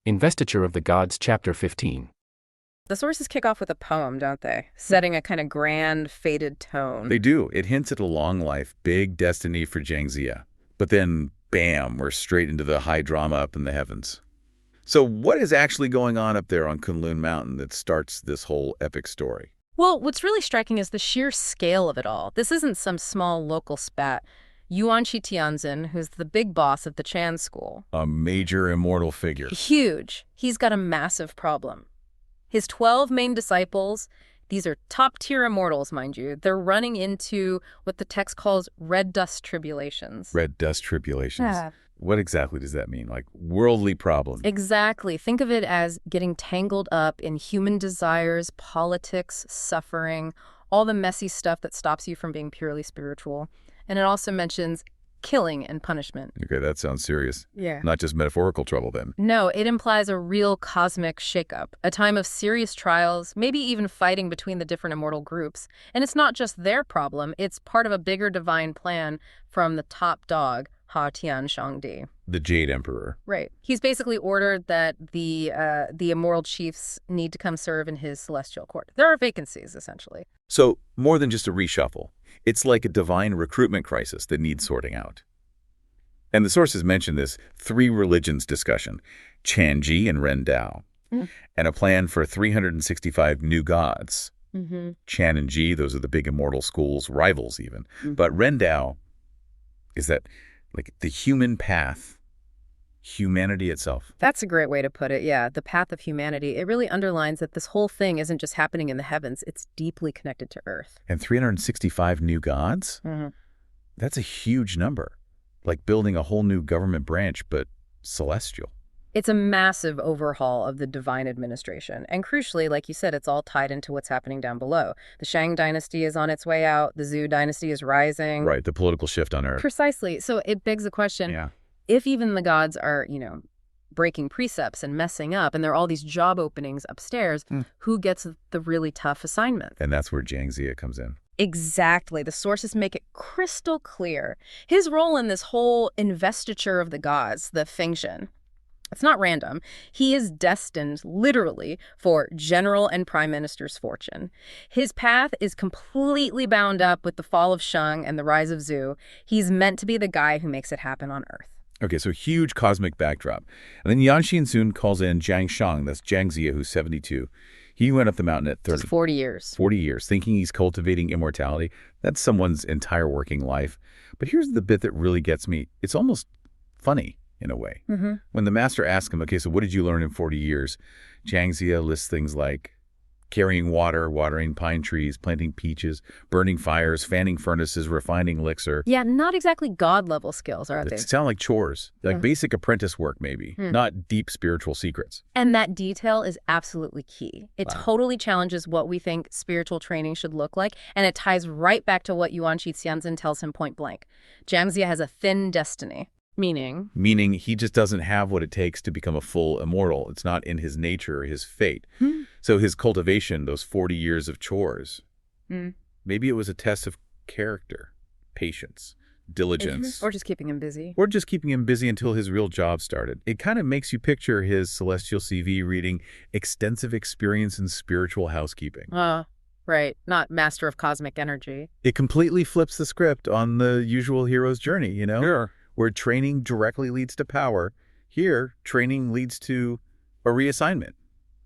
Investiture of the Gods, Chapter 15. The sources kick off with a poem, don't they? Setting a kind of grand, faded tone. They do. It hints at a long life, big destiny for Jiang. But then, bam, we're straight into the high drama up in the heavens. So what is actually going on up there on Kunlun Mountain that starts this whole epic story? Well, what's really striking is the sheer scale of it all. This isn't some small local spat. Yuan Tianzin, who's the big boss of the Chan school. A major immortal figure. Huge. He's got a massive problem. His 12 main disciples, these are top-tier immortals, mind you, they're running into what the text calls red dust tribulations. Red dust tribulations. Yeah. What exactly does that mean? Like worldly problems? Exactly. Think of it as getting tangled up in human desires, politics, suffering, all the messy stuff that stops you from being purely spiritual. And it also mentions killing and punishment. Okay, that sounds serious. Yeah. Not just metaphorical trouble then. No, it implies a real cosmic shakeup, a time of serious trials, maybe even fighting between the different immortal groups. And it's not just their problem, it's part of a bigger divine plan from the top dog, Ha Tian Shangdi. The Jade Emperor. Right. He's basically ordered that the immoral chiefs need to come serve in his celestial court. There are vacancies, essentially. So, more than just a reshuffle. It's like a divine recruitment crisis that needs sorting out. And the sources mention this three religions discussion, Chanji and Ren Dao, and a plan for 365 new gods. Chan and Ji, those are the big immortal schools, rivals even. But Ren Dao is that like the human path, humanity itself. That's a great way to put it, yeah. The path of humanity. It really underlines that this whole thing isn't just happening in the heavens. It's deeply connected to Earth. And 365 new gods? That's a huge number. Like building a whole new government branch, but celestial. It's a massive overhaul of the divine administration. And crucially, like you said, it's all tied into what's happening down below. The Shang dynasty is on its way out. The Zhou dynasty is rising. Right, the political shift on Earth. Precisely. So it begs the question, Yeah. if even the gods are, breaking precepts and messing up, and there are all these job openings upstairs, who gets the really tough assignment? And that's where Jiang comes in. Exactly. The sources make it crystal clear. His role in this whole investiture of the gods, the Fengxian, it's not random. He is destined, literally, for general and prime minister's fortune. His path is completely bound up with the fall of Shang and the rise of Zhou. He's meant to be the guy who makes it happen on Earth. Okay, so huge cosmic backdrop. And then Yan Xinsun calls in Jiang Shang, that's Jiang Ziya, who's 72. He went up the mountain at 30. Just 40 years. 40 years, thinking he's cultivating immortality. That's someone's entire working life. But here's the bit that really gets me. It's almost funny in a way. When the master asks him, okay, so what did you learn in 40 years? Jiang Ziya lists things like carrying water, watering pine trees, planting peaches, burning fires, fanning furnaces, refining elixir. Yeah, not exactly God-level skills, are they? They sound like chores, like basic apprentice work maybe, not deep spiritual secrets. And that detail is absolutely key. It totally challenges what we think spiritual training should look like, and it ties right back to what Yuan Tianzin tells him point blank. Jiang Ziya has a thin destiny. Meaning? Meaning he just doesn't have what it takes to become a full immortal. It's not in his nature or his fate. So his cultivation, those 40 years of chores, maybe it was a test of character, patience, diligence. Or just keeping him busy. Or just keeping him busy until his real job started. It kind of makes you picture his celestial CV reading extensive experience in spiritual housekeeping. Right. Not master of cosmic energy. It completely flips the script on the usual hero's journey, Sure. Where training directly leads to power. Here, training leads to a reassignment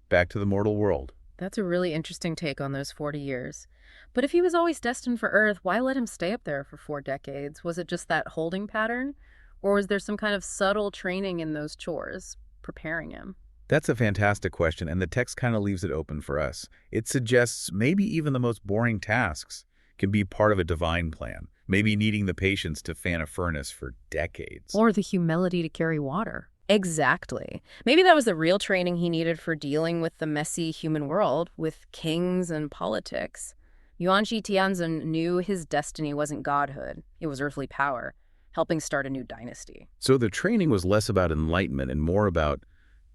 back to the mortal world. That's a really interesting take on those 40 years. But if he was always destined for Earth, why let him stay up there for 4 decades? Was it just that holding pattern? Or was there some kind of subtle training in those chores preparing him? That's a fantastic question, and the text kind of leaves it open for us. It suggests maybe even the most boring tasks can be part of a divine plan, maybe needing the patience to fan a furnace for decades. Or the humility to carry water. Exactly. Maybe that was the real training he needed for dealing with the messy human world, with kings and politics. Yuan Tianzin knew his destiny wasn't godhood, it was earthly power, helping start a new dynasty. So the training was less about enlightenment and more about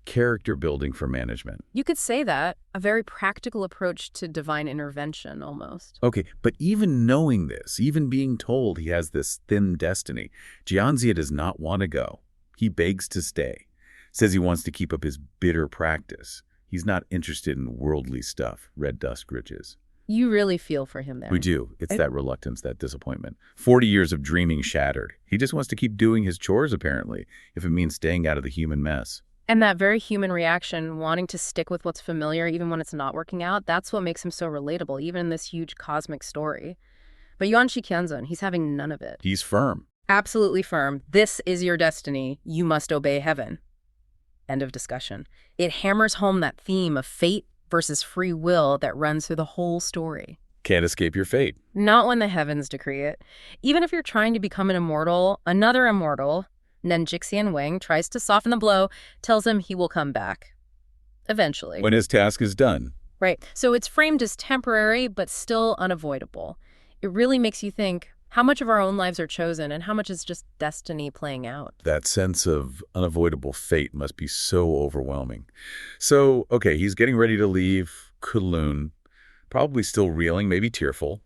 character building for management. You could say that. A very practical approach to divine intervention, almost. Okay, but even knowing this, even being told he has this thin destiny, Jiang does not want to go. He begs to stay. Says he wants to keep up his bitter practice. He's not interested in worldly stuff, red dust riches. You really feel for him there. We do. It's that reluctance, that disappointment. 40 years of dreaming shattered. He just wants to keep doing his chores, apparently, if it means staying out of the human mess. And that very human reaction, wanting to stick with what's familiar even when it's not working out, that's what makes him so relatable, even in this huge cosmic story. But Yuan Shiqianzun, he's having none of it. He's firm. Absolutely firm. This is your destiny. You must obey heaven. End of discussion. It hammers home that theme of fate versus free will that runs through the whole story. Can't escape your fate. Not when the heavens decree it. Even if you're trying to become an immortal, another immortal, Nenjixian Wang, tries to soften the blow, tells him he will come back. Eventually. When his task is done. Right. So it's framed as temporary, but still unavoidable. It really makes you think, how much of our own lives are chosen and how much is just destiny playing out? That sense of unavoidable fate must be so overwhelming. So, okay, he's getting ready to leave Kunlun, probably still reeling, maybe tearful,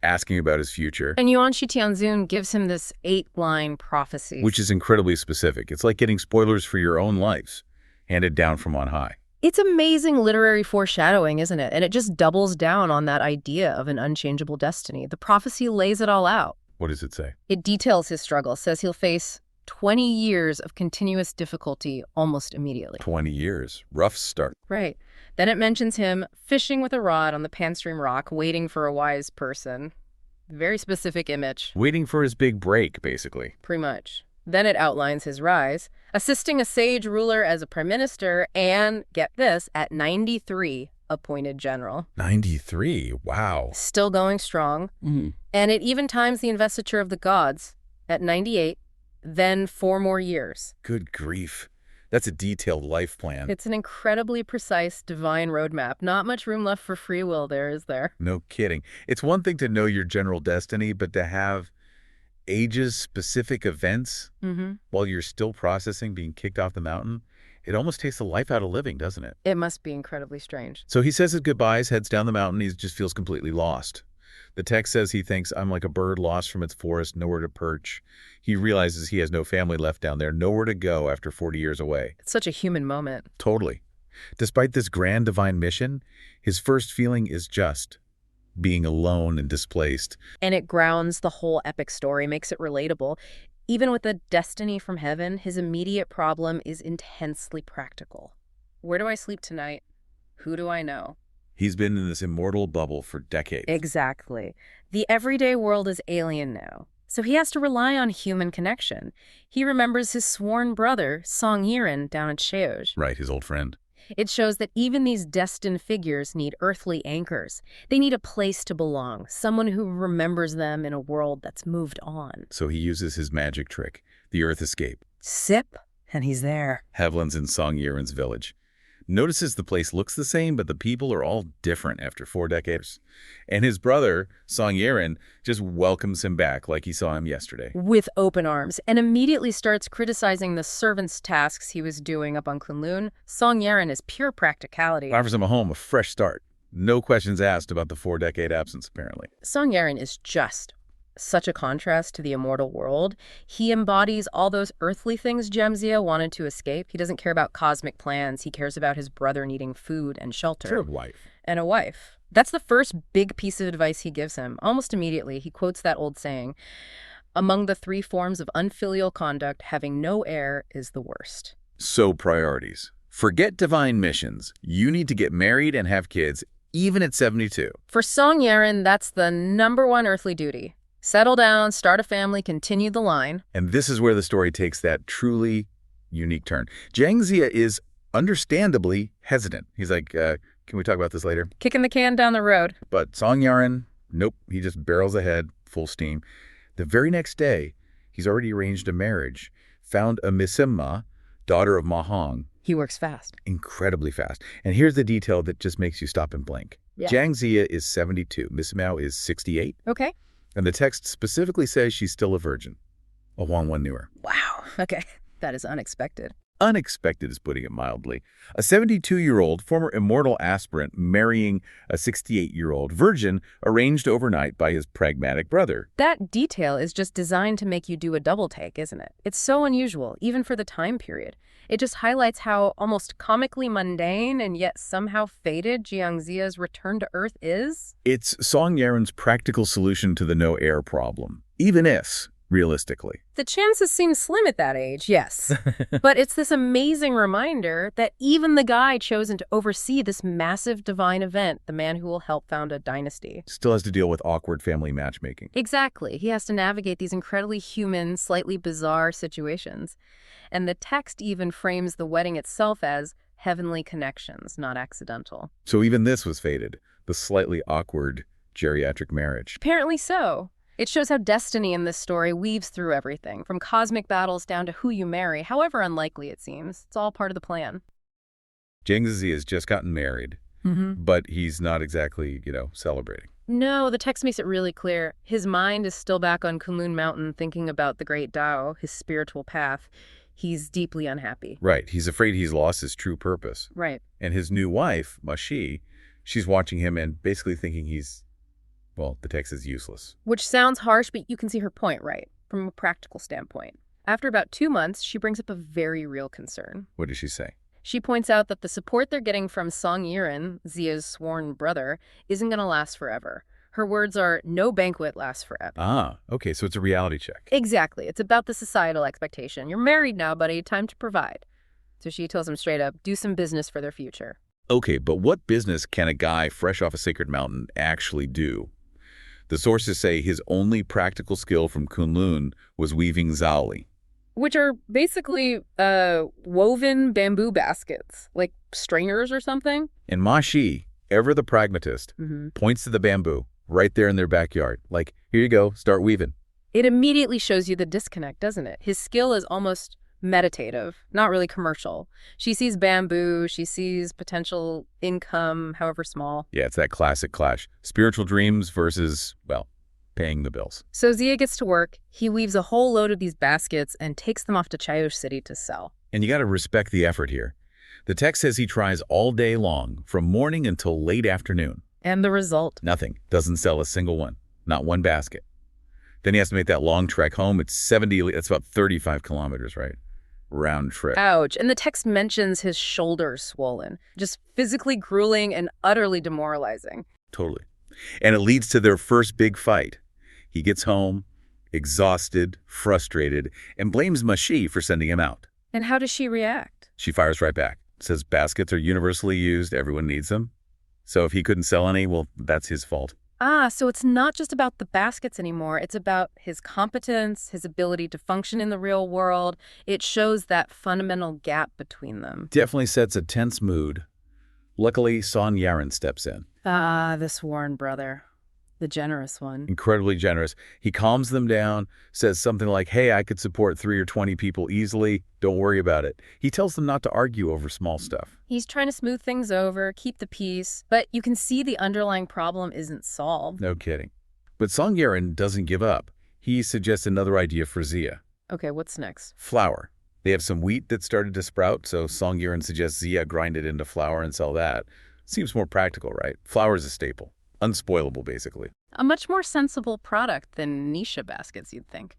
asking about his future. And Yuan Shiqianzun gives him this 8-line prophecy. Which is incredibly specific. It's like getting spoilers for your own lives, handed down from on high. It's amazing literary foreshadowing, isn't it? And it just doubles down on that idea of an unchangeable destiny. The prophecy lays it all out. What does it say? It details his struggle, says he'll face 20 years of continuous difficulty almost immediately. 20 years. Rough start. Right. Then it mentions him fishing with a rod on the Panstream Rock, waiting for a wise person. Very specific image. Waiting for his big break, basically. Pretty much. Then it outlines his rise, assisting a sage ruler as a prime minister and, get this, at 93, appointed general. 93? Wow. Still going strong. And it even times the investiture of the gods at 98, then 4 more years. Good grief. That's a detailed life plan. It's an incredibly precise divine roadmap. Not much room left for free will there, is there? No kidding. It's one thing to know your general destiny, but to have ages-specific events while you're still processing being kicked off the mountain, it almost takes the life out of living, doesn't it? It must be incredibly strange. So he says his goodbyes, heads down the mountain. He just feels completely lost. The text says he thinks, I'm like a bird lost from its forest, nowhere to perch. He realizes he has no family left down there, nowhere to go after 40 years away. It's such a human moment. Totally. Despite this grand divine mission, his first feeling is just being alone and displaced. And it grounds the whole epic story, makes it relatable. Even with the destiny from heaven, his immediate problem is intensely practical. Where do I sleep tonight? Who do I know? He's been in this immortal bubble for decades. Exactly. The everyday world is alien now, so he has to rely on human connection. He remembers his sworn brother, Song Yiren, down at Sheoj. Right, his old friend. It shows that even these destined figures need earthly anchors. They need a place to belong, someone who remembers them in a world that's moved on. So he uses his magic trick, the Earth Escape. Sip, and he's there. Hevlin's in Song Yiren's village. Notices the place looks the same, but the people are all different after 4 decades. And his brother, Song Yiren, just welcomes him back like he saw him yesterday. With open arms, and immediately starts criticizing the servant's tasks he was doing up on Kunlun. Song Yiren is pure practicality. Offers him a home, a fresh start. No questions asked about the 4-decade absence, apparently. Song Yiren is just such a contrast to the immortal world. He embodies all those earthly things Ziya wanted to escape. He doesn't care about cosmic plans. He cares about his brother needing food and shelter. Sure, wife. And a wife. That's the first big piece of advice he gives him. Almost immediately, he quotes that old saying, among the 3 forms of unfilial conduct, having no heir is the worst. So priorities. Forget divine missions. You need to get married and have kids, even at 72. For Song Yiren, that's the #1 earthly duty. Settle down, start a family, continue the line. And this is where the story takes that truly unique turn. Jiang Ziya is understandably hesitant. He's like, can we talk about this later? Kicking the can down the road. But Song Yiren, nope, he just barrels ahead, full steam. The very next day, he's already arranged a marriage, found a Misimma, daughter of Ma Hong. He works fast. Incredibly fast. And here's the detail that just makes you stop and blink. Yeah. Jiang Ziya is 72. Misimma is 68. Okay. And the text specifically says she's still a virgin. A Huang knew her. Wow. Okay. That is unexpected. Unexpected is putting it mildly. A 72-year-old former immortal aspirant marrying a 68-year-old virgin arranged overnight by his pragmatic brother. That detail is just designed to make you do a double take, isn't it? It's so unusual, even for the time period. It just highlights how almost comically mundane and yet somehow fated Jiang Ziya's return to Earth is. It's Song Yaren's practical solution to the no-air problem, even if, realistically. The chances seem slim at that age, yes. But it's this amazing reminder that even the guy chosen to oversee this massive divine event, the man who will help found a dynasty, Still has to deal with awkward family matchmaking. exactly. He has to navigate these incredibly human, slightly bizarre situations. And the text even frames the wedding itself as heavenly connections, not accidental. So even this was fated, the slightly awkward geriatric marriage. Apparently so. It shows how destiny in this story weaves through everything, from cosmic battles down to who you marry, however unlikely it seems. It's all part of the plan. Jiang Ziya has just gotten married, but he's not exactly, celebrating. No, the text makes it really clear. His mind is still back on Kunlun Mountain thinking about the great Tao, his spiritual path. He's deeply unhappy. Right. He's afraid he's lost his true purpose. Right. And his new wife, Ma Shi, she's watching him and basically thinking he's, well, the text is useless. Which sounds harsh, but you can see her point, right? From a practical standpoint. After about 2 months, she brings up a very real concern. What does she say? She points out that the support they're getting from Song Yiren, Ziya's sworn brother, isn't going to last forever. Her words are, no banquet lasts forever. Ah, okay, so it's a reality check. Exactly. It's about the societal expectation. You're married now, buddy. Time to provide. So she tells him straight up, do some business for their future. Okay, but what business can a guy fresh off a sacred mountain actually do? The sources say his only practical skill from Kunlun was weaving zali. Which are basically woven bamboo baskets, like strainers or something. And Ma Shi, ever the pragmatist, points to the bamboo right there in their backyard. Like, here you go, start weaving. It immediately shows you the disconnect, doesn't it? His skill is almost meditative, not really commercial. She sees bamboo, she sees potential income, however small. Yeah, it's that classic clash. Spiritual dreams versus, well, paying the bills. So Ziya gets to work. He weaves a whole load of these baskets and takes them off to Chaosh City to sell. And you got to respect the effort here. The text says he tries all day long, from morning until late afternoon. And the result? Nothing. Doesn't sell a single one. Not one basket. Then he has to make that long trek home. It's 70, that's about 35 kilometers, right? Round trip. Ouch. And the text mentions his shoulders swollen. Just physically grueling and utterly demoralizing. Totally. And it leads to their first big fight. He gets home, exhausted, frustrated, and blames Ma Shi for sending him out. And how does she react? She fires right back. Says baskets are universally used, everyone needs them. So if he couldn't sell any, well, that's his fault. Ah, so it's not just about the baskets anymore. It's about his competence, his ability to function in the real world. It shows that fundamental gap between them. Definitely sets a tense mood. Luckily, Song Yaren steps in. Ah, the sworn brother. The generous one. Incredibly generous. He calms them down, says something like, hey, I could support 3 or 20 people easily. Don't worry about it. He tells them not to argue over small stuff. He's trying to smooth things over, keep the peace, but you can see the underlying problem isn't solved. No kidding. But Song Yaren doesn't give up. He suggests another idea for Ziya. Okay, what's next? Flour. They have some wheat that started to sprout, so Song Yaren suggests Ziya grind it into flour and sell that. Seems more practical, right? Flour is a staple. Unspoilable, basically. A much more sensible product than niche baskets, you'd think.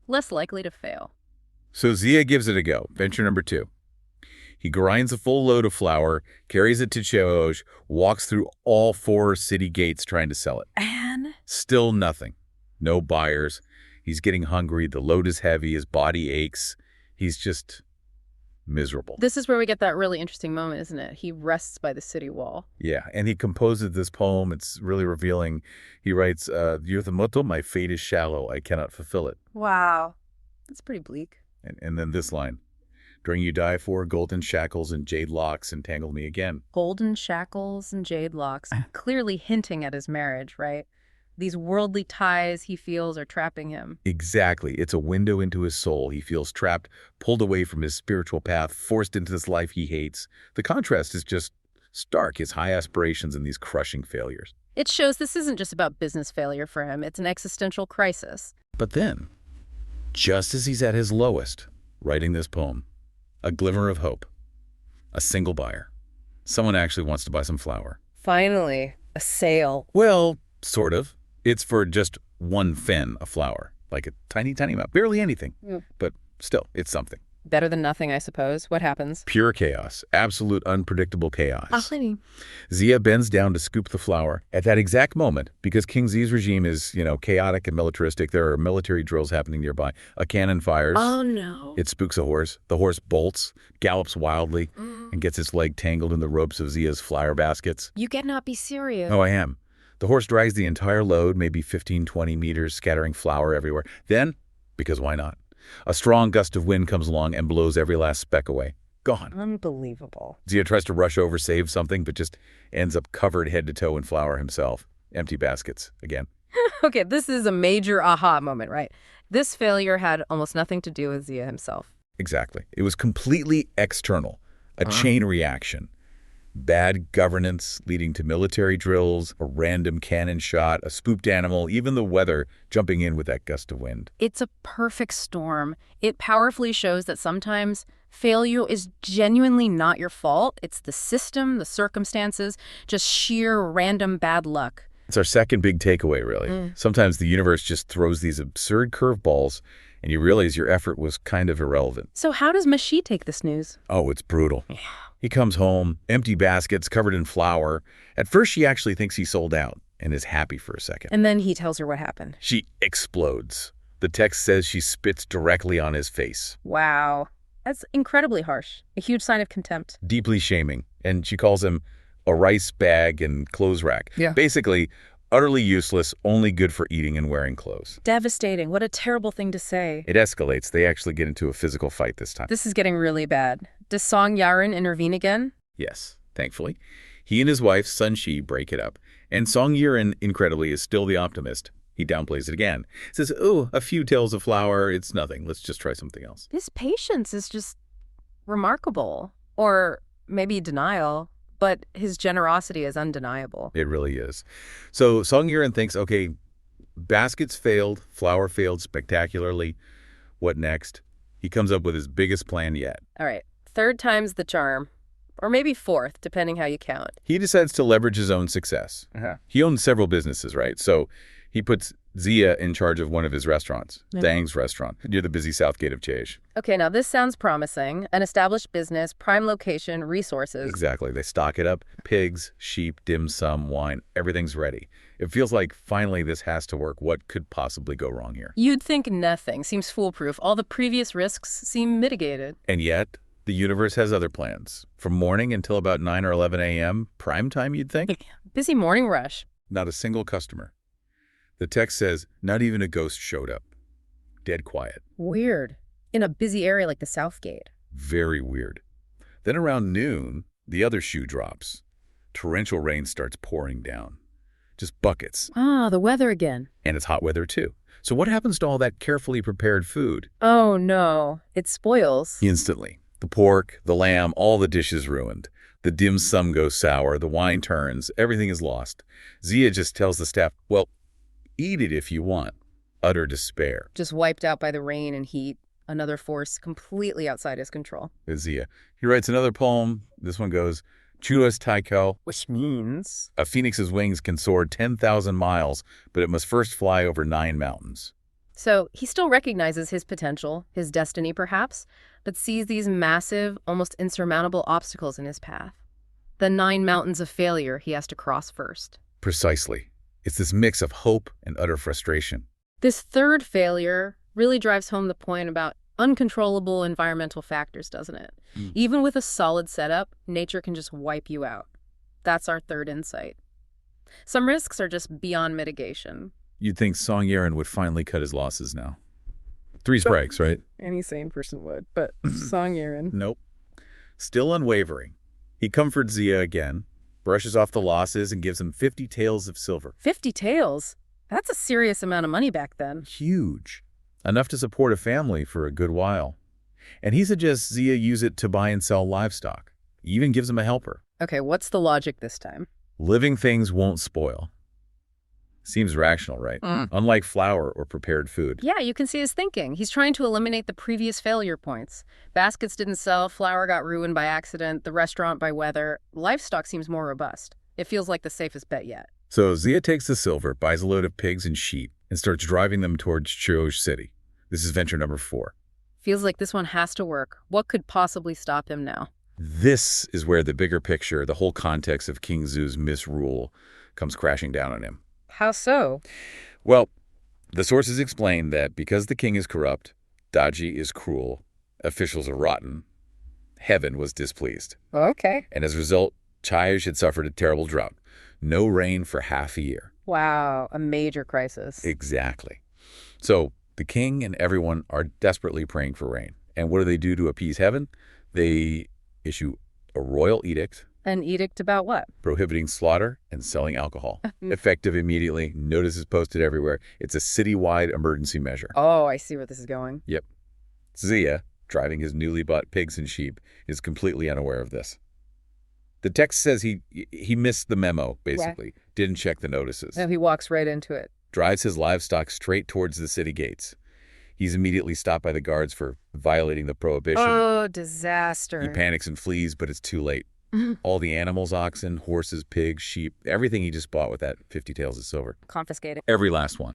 Less likely to fail. So Ziya gives it a go. Venture number 2. He grinds a full load of flour, carries it to Chaosh, walks through all 4 city gates trying to sell it. And? Still nothing. No buyers. He's getting hungry. The load is heavy. His body aches. He's just miserable. This is where we get that really interesting moment, isn't it? He rests by the city wall. Yeah, and he composes this poem. It's really revealing. He writes, Yurthamoto, my fate is shallow. I cannot fulfill it. Wow. That's pretty bleak. And then this line. During you die for, golden shackles and jade locks entangle me again. Golden shackles and jade locks, clearly hinting at his marriage, right? These worldly ties he feels are trapping him. Exactly. It's a window into his soul. He feels trapped, pulled away from his spiritual path, forced into this life he hates. The contrast is just stark, his high aspirations and these crushing failures. It shows this isn't just about business failure for him. It's an existential crisis. But then, just as he's at his lowest, writing this poem, a glimmer of hope. A single buyer. Someone actually wants to buy some flour. Finally, a sale. Well, sort of. It's for just 1 fen of flour, like a tiny, tiny amount, barely anything. But still, it's something. Better than nothing, I suppose. What happens? Pure chaos. Absolute unpredictable chaos. Honey. Ziya bends down to scoop the flour. At that exact moment, because King Ziya's regime is, chaotic and militaristic, there are military drills happening nearby. A cannon fires. Oh, no. It spooks a horse. The horse bolts, gallops wildly, and gets its leg tangled in the ropes of Ziya's flour baskets. You cannot be serious. Oh, I am. The horse drags the entire load, maybe 15, 20 meters, scattering flour everywhere. Then, because why not? A strong gust of wind comes along and blows every last speck away. Gone. Unbelievable. Ziya tries to rush over, save something, but just ends up covered head to toe in flour himself. Empty baskets, again. Okay, this is a major aha moment, right? This failure had almost nothing to do with Ziya himself. Exactly. It was completely external, a chain reaction. Bad governance leading to military drills, a random cannon shot, a spooked animal, even the weather jumping in with that gust of wind. It's a perfect storm. It powerfully shows that sometimes failure is genuinely not your fault. It's the system, the circumstances, just sheer random bad luck. It's our second big takeaway, really. Sometimes the universe just throws these absurd curveballs, and you realize your effort was kind of irrelevant. So how does Mashi take this news? Oh, it's brutal. Yeah. He comes home, empty baskets covered in flour. At first, she actually thinks he sold out and is happy for a second. And then he tells her what happened. She explodes. The text says she spits directly on his face. Wow. That's incredibly harsh. A huge sign of contempt. Deeply shaming. And she calls him a rice bag and clothes rack. Yeah. Basically, utterly useless, only good for eating and wearing clothes. Devastating. What a terrible thing to say. It escalates. They actually get into a physical fight this time. This is getting really bad. Does Song Yaren intervene again? Yes, thankfully. He and his wife, Sun Shi, break it up. And Song Yiren, incredibly, is still the optimist. He downplays it again. Says, oh, a few taels of flour, it's nothing. Let's just try something else. His patience is just remarkable. Or maybe denial. But his generosity is undeniable. It really is. So Song Yiren thinks, okay, baskets failed, flour failed spectacularly. What next? He comes up with his biggest plan yet. All right. Third time's the charm. Or maybe fourth, depending how you count. He decides to leverage his own success. He owns several businesses, right? So he puts Ziya in charge of one of his restaurants, Dang's restaurant, near the busy south gate of Chej. Okay, now this sounds promising. An established business, prime location, resources. Exactly. They stock it up. Pigs, sheep, dim sum, wine, everything's ready. It feels like finally this has to work. What could possibly go wrong here? You'd think nothing seems foolproof. All the previous risks seem mitigated. And yet, the universe has other plans. From morning until about 9 or 11 a.m., prime time, you'd think? Busy morning rush. Not a single customer. The text says, not even a ghost showed up. Dead quiet. Weird. In a busy area like the South Gate. Very weird. Then around noon, the other shoe drops. Torrential rain starts pouring down. Just buckets. Ah, the weather again. And it's hot weather, too. So what happens to all that carefully prepared food? Oh, no. It spoils. Instantly. The pork, the lamb, all the dishes ruined. The dim sum goes sour, the wine turns, everything is lost. Ziya just tells the staff, well, eat it if you want. Utter despair. Just wiped out by the rain and heat. Another force completely outside his control. Is Ziya. He writes another poem. This one goes, Chuas Taiko, which means a phoenix's wings can soar 10,000 miles, but it must first fly over 9 mountains. So he still recognizes his potential, his destiny perhaps, but sees these massive, almost insurmountable obstacles in his path. The 9 mountains of failure he has to cross first. Precisely. It's this mix of hope and utter frustration. This third failure really drives home the point about uncontrollable environmental factors, doesn't it? Even with a solid setup, nature can just wipe you out. That's our third insight. Some risks are just beyond mitigation. You'd think Song Yiren would finally cut his losses now. 3 strikes, right? Any sane person would, but Song Yiren. Nope. Still unwavering. He comforts Ziya again, brushes off the losses, and gives him 50 taels of silver. 50 taels? That's a serious amount of money back then. Huge. Enough to support a family for a good while. And he suggests Ziya use it to buy and sell livestock. He even gives him a helper. Okay, what's the logic this time? Living things won't spoil. Seems rational, right? Unlike flour or prepared food. Yeah, you can see his thinking. He's trying to eliminate the previous failure points. Baskets didn't sell, flour got ruined by accident, the restaurant by weather. Livestock seems more robust. It feels like the safest bet yet. So Ziya takes the silver, buys a load of pigs and sheep, and starts driving them towards Choj City. This is venture number 4. Feels like this one has to work. What could possibly stop him now? This is where the bigger picture, the whole context of King Zhu's misrule, comes crashing down on him. How so? Well, the sources explain that because the king is corrupt, Daji is cruel, officials are rotten, heaven was displeased. Okay. And as a result, Chiaj had suffered a terrible drought. No rain for half a year. Wow, a major crisis. Exactly. So the king and everyone are desperately praying for rain. And what do they do to appease heaven? They issue a royal edict. An edict about what? Prohibiting slaughter and selling alcohol. Effective immediately. Notices posted everywhere. It's a citywide emergency measure. Oh, I see where this is going. Yep. Ziya, driving his newly bought pigs and sheep, is completely unaware of this. The text says he missed the memo, basically. Right. Didn't check the notices. No, he walks right into it. Drives his livestock straight towards the city gates. He's immediately stopped by the guards for violating the prohibition. Oh, disaster. He panics and flees, but it's too late. All the animals, oxen, horses, pigs, sheep, everything he just bought with that 50 taels of silver. Confiscated. Every last one.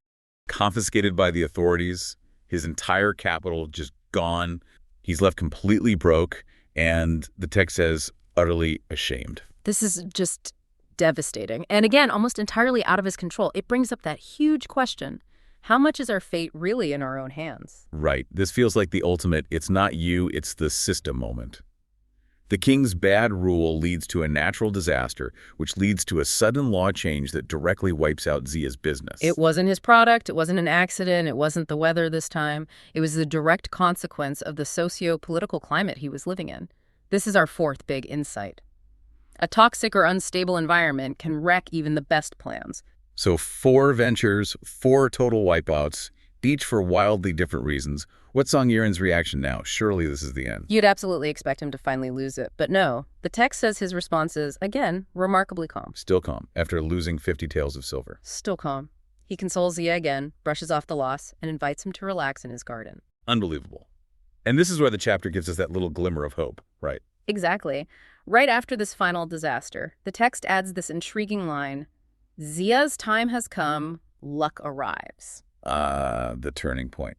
Confiscated by the authorities. His entire capital just gone. He's left completely broke, and the text says utterly ashamed. This is just devastating. And again, almost entirely out of his control. It brings up that huge question. How much is our fate really in our own hands? Right. This feels like the ultimate, it's not you, it's the system moment. The king's bad rule leads to a natural disaster, which leads to a sudden law change that directly wipes out Ziya's business. It wasn't his product. It wasn't an accident. It wasn't the weather this time. It was the direct consequence of the socio-political climate he was living in. This is our fourth big insight. A toxic or unstable environment can wreck even the best plans. So 4 ventures, 4 total wipeouts, each for wildly different reasons. What's Song Yiren's reaction now? Surely this is the end. You'd absolutely expect him to finally lose it. But no, the text says his response is, again, remarkably calm. Still calm, after losing 50 taels of silver. Still calm. He consoles Ziya again, brushes off the loss, and invites him to relax in his garden. Unbelievable. And this is where the chapter gives us that little glimmer of hope, right? Exactly. Right after this final disaster, the text adds this intriguing line, Ziya's time has come, luck arrives. The turning point.